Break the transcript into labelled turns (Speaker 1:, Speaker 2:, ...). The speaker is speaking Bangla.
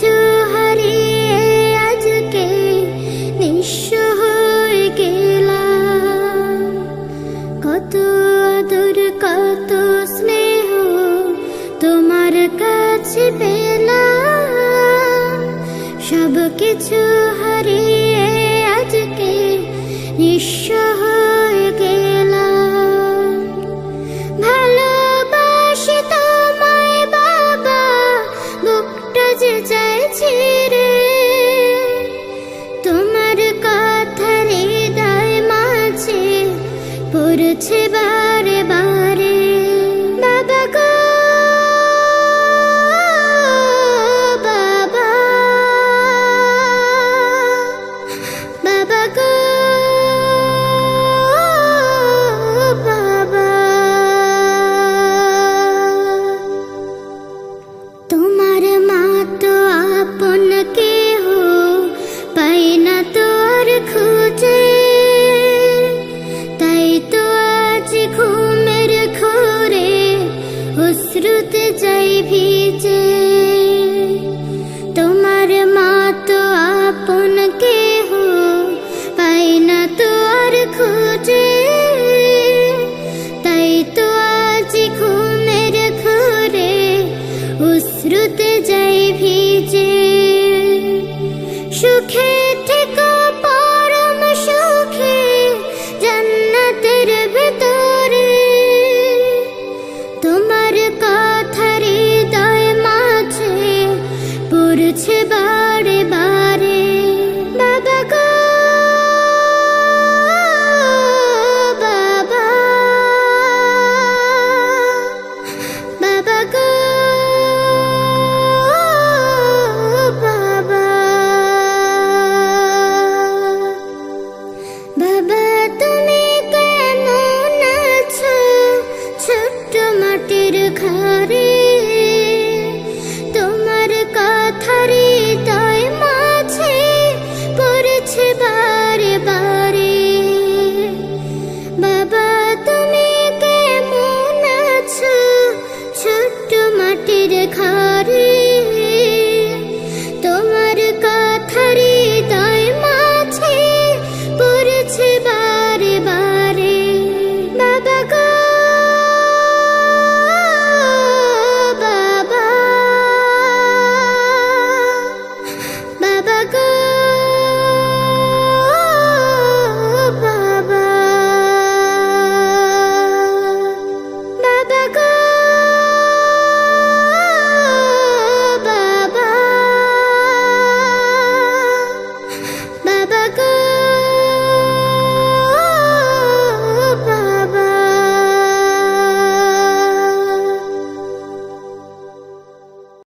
Speaker 1: কিছু হারিয়ে আজকে নিঃস্ব হয়ে গেলাম। কত আদর কত স্নেহ তোমার কাছে পেলাম, সব কিছু হারিয়ে আজকে নিঃস্ব হয়ে গেলাম। ভালোবাসি তোমায় বাবা, বুকটা যে চাইছি রে, তোমার কথা হৃদয় মাঝে পড়ছে বারে বারে। বাবা গো বাবা, বাবা গো বাবা, তোমার মা তো আপন কেহ পাই না তো আর খুঁজে, তাই তো আজ ঘুমের ঘোরে অশ্রুতে যাই ভিজে। তোমার মা তো আপন কেহ পাই না তো আর খুঁজে, তাই তো আজ ঘুমের ঘোরে অশ্রুতে যাই ভিজে। সুখে থেকো পরম সুখে জান্নাতের ভেতরে, তোমার কথা হৃদয় মাঝে পড়ছে